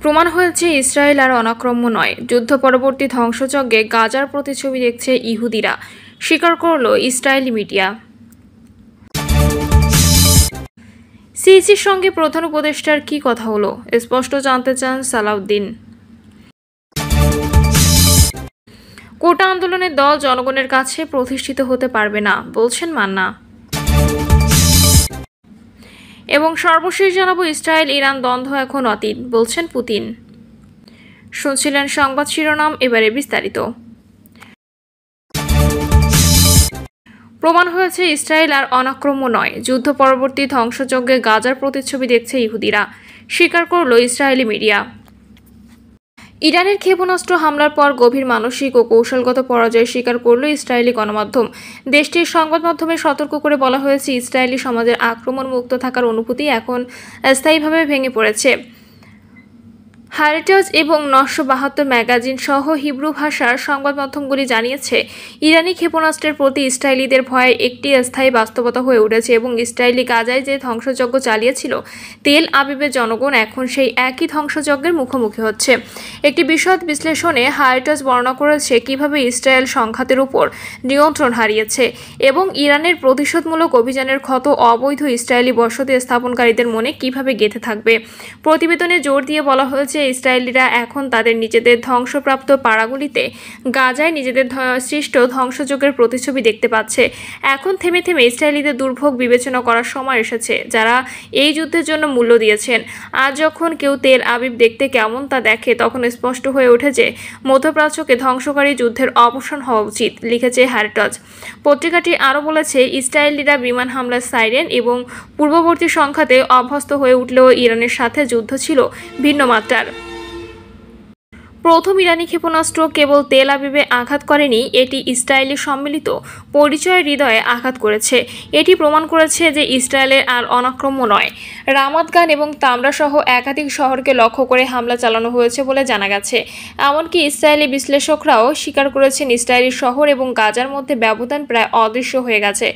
প্রমাণ হয়েছে ইসরায়েল আর অনাক্রম্য নয়, যুদ্ধ পরবর্তী ধ্বংসযজ্ঞে গাজার প্রতিচ্ছবি দেখছে ইহুদিরা, স্বীকার করল ইসরায়েলি মিডিয়া। সিইসির সঙ্গে প্রধান উপদেষ্টার কি কথা হলো, স্পষ্ট জানতে চান সালাউদ্দিন। কোটা আন্দোলনের দল জনগণের কাছে প্রতিষ্ঠিত হতে পারবে না, বলছেন মান্না। এবং সর্বশেষ জানাবো, ইসরায়েল ইরান দ্বন্দ্ব এখন অতীত, বলছেন পুতিন। শুনছিলেন সংবাদ শিরোনাম, এবারে বিস্তারিত। প্রমাণ হয়েছে ইসরায়েল আর অনাক্রম্য নয়, যুদ্ধ পরবর্তী ধ্বংসযজ্ঞে গাজার প্রতিচ্ছবি দেখছে ইহুদিরা, স্বীকার করল ইসরায়েলি মিডিয়া। ইরানের ক্ষেপণাস্ত্র হামলার পর গভীর মানসিক ও কৌশলগত পরাজয় স্বীকার করল ইসরায়েলি গণমাধ্যম। দেশটির সংবাদ মাধ্যমে সতর্ক করে বলা হয়েছে, ইসরায়েলি সমাজের আক্রমণ মুক্ত থাকার অনুভূতি এখন স্থায়ীভাবে ভেঙে পড়েছে। হারেটাজ এবং 972 ম্যাগাজিন সহ হিব্রু ভাষার সংবাদ মাধ্যমগুলি জানিয়েছে, ইরানি ক্ষেপণাস্ত্রের প্রতি ইসরায়েলিদের ভয় একটি স্থায়ী বাস্তবতা হয়ে উঠেছে এবং ইসরায়েলি গাজায় যে ধ্বংসযজ্ঞ চালিয়েছিল, তেল আবিবের জনগণ এখন সেই একই ধ্বংসযজ্ঞের মুখোমুখি হচ্ছে। একটি বিশদ বিশ্লেষণে হারেটাজ বর্ণনা করেছে কিভাবে ইসরায়েল সংঘাতের উপর নিয়ন্ত্রণ হারিয়েছে এবং ইরানের প্রতিশোধমূলক অভিযানের ক্ষত অবৈধ ইসরায়েলি বসতি স্থাপনকারীদের মনে কিভাবে গেঁথে থাকবে। প্রতিবেদনে জোর দিয়ে বলা হয়েছে, ইসরায়েলিরা এখন তাদের নিজেদের ধ্বংসপ্রাপ্ত পাড়াগুলিতে গাজায় নিজেদের সৃষ্ট ধ্বংসযজ্ঞের প্রতিচ্ছবি দেখতে পাচ্ছে। এখন থেমে থেমে ইসরায়েলিদের দুর্ভোগ বিবেচনা করার সময় এসেছে, যারা এই যুদ্ধের জন্য মূল্য দিয়েছেন। আজ যখন কেউ তেল আবিব দেখতে কেমন তা দেখে, তখন স্পষ্ট হয়ে ওঠে যে মধ্যপ্রাচ্যকে ধ্বংসকারী যুদ্ধের অবসান হওয়া উচিত, লিখেছে হ্যারিটজ। পত্রিকাটি আরও বলেছে, ইসরায়েলিরা বিমান হামলার সাইরেন এবং পূর্ববর্তী সংঘাতে অভ্যস্ত হয়ে উঠলেও ইরানের সাথে যুদ্ধ ছিল ভিন্ন মাত্রার। প্রথম ইরানি ক্ষেপণাস্ত্র কেবল তেল আবিবে আঘাত করেনি, এটি ইসরায়েলি সম্মিলিত পরিচয়ের হৃদয়ে আঘাত করেছে। এটি প্রমাণ করেছে যে ইসরায়েলের আর অনাক্রম্য নয়। রামাত গান এবং তামরা সহ একাধিক শহরকে লক্ষ্য করে হামলা চালানো হয়েছে বলে জানা গেছে। এমনকি ইসরায়েলি বিশ্লেষকরাও স্বীকার করেছেন, ইসরায়েলি শহর এবং গাজার মধ্যে ব্যবধান প্রায় অদৃশ্য হয়ে গেছে।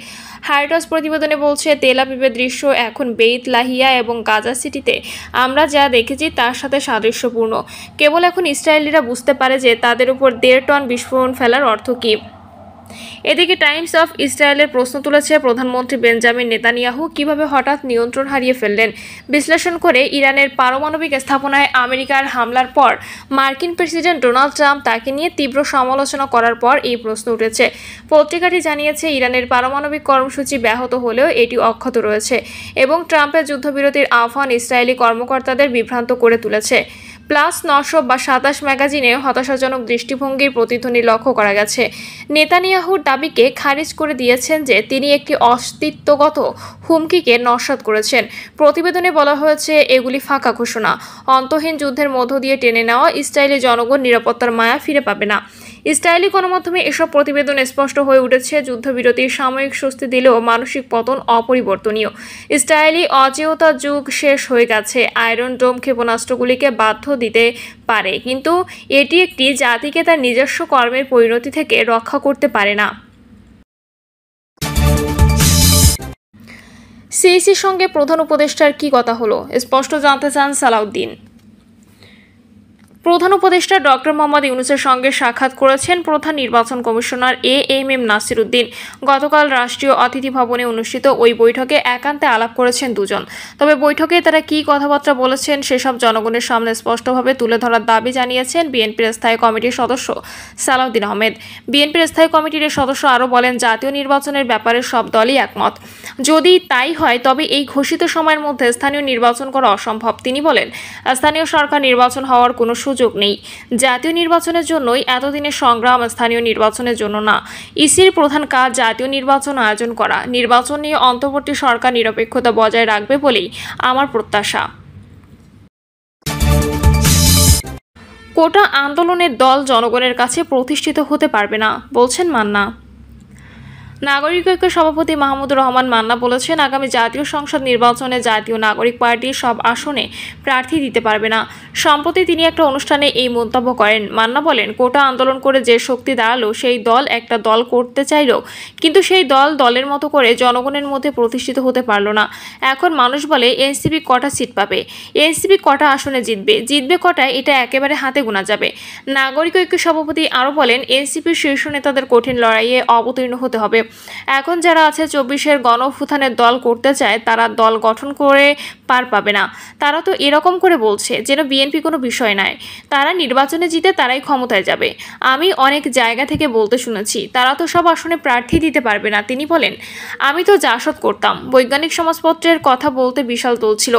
হারেটাজ প্রতিবেদনে বলছে, তেল আবিবের দৃশ্য এখন বেইত লাহিয়া এবং গাজা সিটিতে আমরা যা দেখেছি তার সাথে সাদৃশ্যপূর্ণ। কেবল এখন ইসরায়েলিরা বুঝতে পারে যে তাদের উপর 1.5 টন বিস্ফোরণ ফেলার অর্থ কী। এদিকে টাইমস অফ ইসরায়েলের প্রশ্ন তুলেছে, প্রধানমন্ত্রী বেঞ্জামিন নেতানিয়াহু কিভাবে হঠাৎ নিয়ন্ত্রণ হারিয়ে ফেললেন। বিশ্লেষণ করে, ইরানের পারমাণবিক স্থাপনায় আমেরিকার হামলার পর মার্কিন প্রেসিডেন্ট ডোনাল্ড ট্রাম্প তাকে নিয়ে তীব্র সমালোচনা করার পর এই প্রশ্ন উঠেছে। পত্রিকাটি জানিয়েছে, ইরানের পারমাণবিক কর্মসূচি ব্যাহত হলেও এটি অক্ষত রয়েছে এবং ট্রাম্পের যুদ্ধবিরতির আহ্বান ইসরায়েলি কর্মকর্তাদের বিভ্রান্ত করে তুলেছে। প্লাস 927 ম্যাগাজিনে হতাশাজনক দৃষ্টিভঙ্গির প্রতিধ্বনি লক্ষ্য করা গেছে। নেতানিয়াহুর দাবিকে খারিজ করে দিয়েছেন যে তিনি একটি অস্তিত্বগত হুমকিকে নস্যাৎ করেছেন। প্রতিবেদনে বলা হয়েছে, এগুলি ফাঁকা ঘোষণা। অন্তহীন যুদ্ধের মধ্য দিয়ে টেনে নেওয়া ইসরায়েলি জনগণ নিরাপত্তার মায়া ফিরে পাবে না। ইসরায়েলি গণমাধ্যমে এসব প্রতিবেদন স্পষ্ট হয়ে উঠেছে, যুদ্ধবিরতির সাময়িক স্বস্তি দিলেও মানসিক পতন অপরিবর্তনীয়। ইসরায়েলি অচেয়তার যুগ শেষ হয়ে গেছে। আয়রন ডোম ক্ষেপণাস্ত্রগুলিকে বাধ্য দিতে পারে, কিন্তু এটি একটি জাতিকে তার নিজস্ব কর্মের পরিণতি থেকে রক্ষা করতে পারে না। সিইসির সঙ্গে প্রধান উপদেষ্টার কি কথা হলো, স্পষ্ট জানতে চান সালাউদ্দিন। প্রধান উপদেষ্টা ডক্টর মোহাম্মদ ইউনূসের সঙ্গে সাক্ষাৎ করেছেন প্রধান নির্বাচন কমিশনার এএমএম নাসির উদ্দিন। গতকাল রাষ্ট্রীয় অতিথি ভবনে অনুষ্ঠিত ওই বৈঠকে একান্তে আলাপ করেছেন দুজন। তবে বৈঠকে তারা কী কথাবার্তা বলেছেন সেসব জনগণের সামনে স্পষ্টভাবে তুলে ধরার দাবি জানিয়েছেন বিএনপির স্থায়ী কমিটির সদস্য সালাউদ্দিন আহমেদ। বিএনপির স্থায়ী কমিটির সদস্য আরও বলেন, জাতীয় নির্বাচনের ব্যাপারে সব দলই একমত। যদি তাই হয় তবে এই ঘোষিত সময়ের মধ্যে স্থানীয় নির্বাচন করা অসম্ভব। তিনি বলেন, স্থানীয় সরকার নির্বাচন হওয়ার কোনো সুযোগ নেই। জাতীয় নির্বাচনের জন্যই এতদিনের সংগ্রাম, স্থানীয় নির্বাচনের জন্য না। ইসির প্রধান কাজ জাতীয় নির্বাচন আয়োজন করা। নির্বাচন নিয়ে অন্তর্বর্তী সরকার নিরপেক্ষতা বজায় রাখবে বলেই আমার প্রত্যাশা। কোটা আন্দোলনের দল জনগণের কাছে প্রতিষ্ঠিত হতে পারবে না, বলছেন মান্না। নাগরিক ঐক্য সভাপতি মাহমুদুর রহমান মান্না বলেছেন, আগামী জাতীয় সংসদ নির্বাচনে জাতীয় নাগরিক পার্টি সব আসনে প্রার্থী দিতে পারবে না। সম্প্রতি তিনি একটা অনুষ্ঠানে এই মন্তব্য করেন। মান্না বলেন, কোটা আন্দোলন করে যে শক্তি দাঁড়ালো সেই দল একটা দল করতে চাইল, কিন্তু সেই দল দলের মতো করে জনগণের মধ্যে প্রতিষ্ঠিত হতে পারল না। এখন মানুষ বলে এনসিপি কটা সিট পাবে, এনসিপি কটা আসনে জিতবে কটায়, এটা একেবারে হাতে গোনা যাবে। নাগরিক ঐক্য সভাপতি আরও বলেন, এনসিপির শীর্ষ নেতাদের কঠিন লড়াইয়ে অবতীর্ণ হতে হবে। এখন যারা আছে 24-এর গণঅভ্যুত্থানের দল করতে চায়, তারা দল গঠন করে পার পাবে না। তারা তো এরকম করে বলছে যেন বিএনপি কোনো বিষয় নয়, তারা নির্বাচনে জিতে তারাই ক্ষমতায় যাবে। আমি অনেক জায়গা থেকে বলতে শুনেছি তারা তো সব আসনে প্রার্থী দিতে পারবে না। তিনি বলেন, আমি তো জাসদ করতাম, বৈজ্ঞানিক সমাজপত্রের কথা বলতে বিশাল দল ছিল,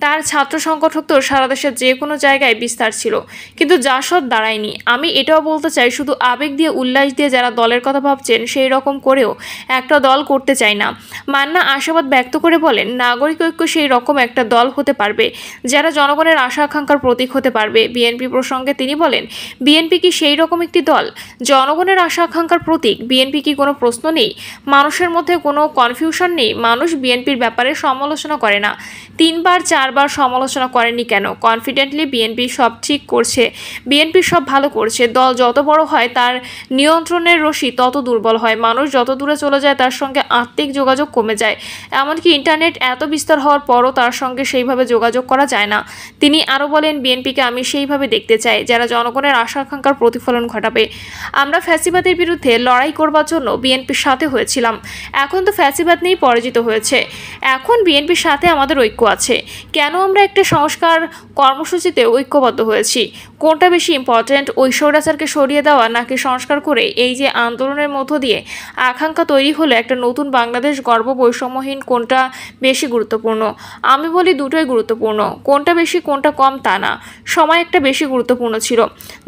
তার ছাত্র সংগঠক তো সারা দেশের যে কোনো জায়গায় বিস্তার ছিল, কিন্তু জাসদ দাঁড়ায়নি। আমি এটাও বলতে চাই, শুধু আবেগ দিয়ে উল্লাস দিয়ে যারা দলের কথা ভাবছেন সেই রকম করেও একটা দল করতে চাই না। মান্না আশাবাদ ব্যক্ত করে বলেন, নাগরিক ঐক্য সেই রকম একটা দল হতে পারবে যারা জনগণের আশা আকাঙ্ক্ষার প্রতীক হতে পারবে। বিএনপি প্রসঙ্গে তিনি বলেন, বিএনপি কি সেই রকম একটি দল জনগণের আশা আকাঙ্ক্ষার প্রতীক? বিএনপি কি কোনো প্রশ্ন নেই, মানুষের মধ্যে কোনো কনফিউশন নেই? মানুষ বিএনপির ব্যাপারে সমালোচনা করে না, 3-4বার সমালোচনা করেনি কেন? কনফিডেন্টলি বিএনপি সব ঠিক করছে, বিএনপি সব ভালো করছে। দল যত বড় হয় তার নিয়ন্ত্রণের রশি তত দুর্বল হয়, মানুষ যত দূরে চলে যায় তার সঙ্গে আত্মিক যোগাযোগ কমে যায়, এমনকি ইন্টারনেট এত বিস্তার হওয়ার পরও তার সঙ্গে সেইভাবে যোগাযোগ করা যায় না। তিনি আরও বলেন, বিএনপিকে আমি সেইভাবে দেখতে চাই যারা জনগণের আশা আকাঙ্ক্ষার প্রতিফলন ঘটাবে। আমরা ফ্যাসিবাদের বিরুদ্ধে লড়াই করবার জন্য বিএনপির সাথে হয়েছিলাম, এখন তো ফ্যাসিবাদ নিয়েই পরাজিত হয়েছে, এখন বিএনপির সাথে আমাদের ঐক্য আছে। কেন আমরা একটা সংস্কার কর্মসূচিতে ঐক্যবদ্ধ হয়েছি? কোনটা বেশি ইম্পর্ট্যান্ট, ওই স্বৈরাচারকে সরিয়ে দেওয়া নাকি সংস্কার করে এই যে আন্দোলনের মধ্য দিয়ে আকাঙ্ক্ষা তৈরি হলো একটা নতুন বাংলাদেশ গর্ব বৈষম্যহীন, কোনটা বেশি গুরুত্বপূর্ণ? আমি বলি দুটোই গুরুত্বপূর্ণ, কোনটা বেশি কোনটা কম তা না, সময় একটা বেশি গুরুত্বপূর্ণ ছিল,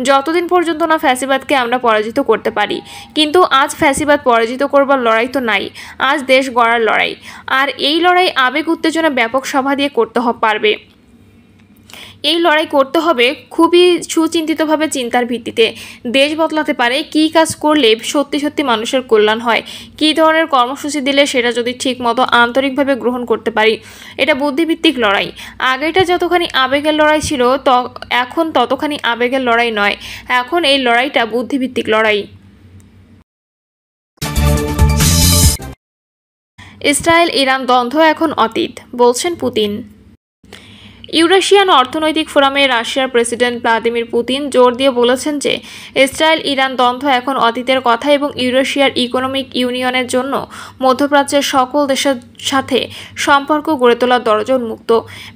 যতদিন পর্যন্ত না ফ্যাসিবাদকে আমরা পরাজিত করতে পারি। কিন্তু আজ ফ্যাসিবাদ পরাজিত করবার লড়াই তো নাই, আজ দেশ গড়ার লড়াই। আর এই লড়াই আবেগ উত্তেজনা ব্যাপক সভা দিয়ে করতে পারবে। এই লড়াই করতে হবে খুবই সুচিন্তিতভাবে, চিন্তার ভিত্তিতে। দেশ বদলাতে পারে কী কাজ করলে সত্যি সত্যি মানুষের কল্যাণ হয়, কী ধরনের কর্মসূচি দিলে সেটা যদি ঠিক মতো আন্তরিকভাবে গ্রহণ করতে পারি। এটা বুদ্ধিভিত্তিক লড়াই। আগেটা যতখানি আবেগের লড়াই ছিল, এখন ততখানি আবেগের লড়াই নয়, এখন এই লড়াইটা বুদ্ধিভিত্তিক লড়াই। ইসরায়েল ইরান দ্বন্দ্ব এখন অতীত, বলছেন পুতিন। ইউরেশিয়ান অর্থনৈতিক ফোরামে রাশিয়ার প্রেসিডেন্ট ভ্লাদিমির পুতিন জোর দিয়ে বলেছেন যে ইসরায়েল ইরান দ্বন্দ্ব এখন অতীতের কথা এবং ইউরেশিয়ার ইকোনমিক ইউনিয়নের জন্য মধ্যপ্রাচ্যের সকল দেশের সাথে সম্পর্ক গড়ে তোলার দরজা উন্মুক্ত।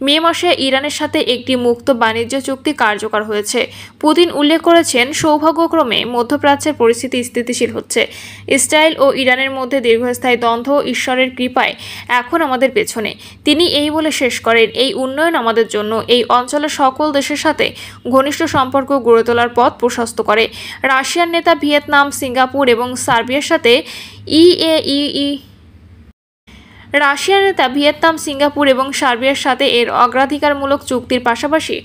মে মাসে ইরানের সাথে একটি মুক্ত বাণিজ্য চুক্তি কার্যকর হয়েছে। পুতিন উল্লেখ করেছেন, সৌভাগ্যক্রমে মধ্যপ্রাচ্যের পরিস্থিতি স্থিতিশীল হচ্ছে। ইসরায়েল ও ইরানের মধ্যে দীর্ঘস্থায়ী দ্বন্দ্ব ঈশ্বরের কৃপায় এখন আমাদের পেছনে। তিনি এই বলে শেষ করেন, এই উন্নয়ন আমাদের জন্য এই অঞ্চলের সকল দেশের সাথে ঘনিষ্ঠ সম্পর্ক গড়ে তোলার পথ প্রশস্ত করে। রাশিয়ার নেতা ভিয়েতনাম, সিঙ্গাপুর এবং সার্বিয়ার সাথে এর অগ্রাধিকারমূলক চুক্তির পাশাপাশি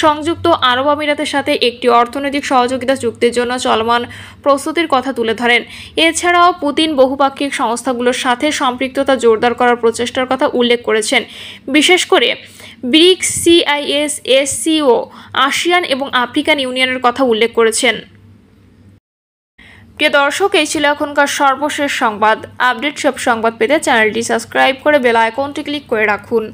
সংযুক্ত আরব আমিরাতের সাথে একটি অর্থনৈতিক সহযোগিতা চুক্তির জন্য চলমান প্রস্তুতির কথা তুলে ধরেন। এছাড়াও পুতিন বহুপাক্ষিক সংস্থাগুলোর সাথে সম্পৃক্ততা জোরদার করার প্রচেষ্টার কথা উল্লেখ করেছেন। বিশেষ করে ব্রিক্স, CIS, SCO, আসিয়ান এবং আফ্রিকান ইউনিয়নের কথা উল্লেখ করেছেন। প্রিয় দর্শক, এই ছিল এখনকার সর্বশেষ সংবাদ। আপডেট সব সংবাদ পেতে চ্যানেলটি সাবস্ক্রাইব করে বেল আইকনটি ক্লিক করে রাখুন।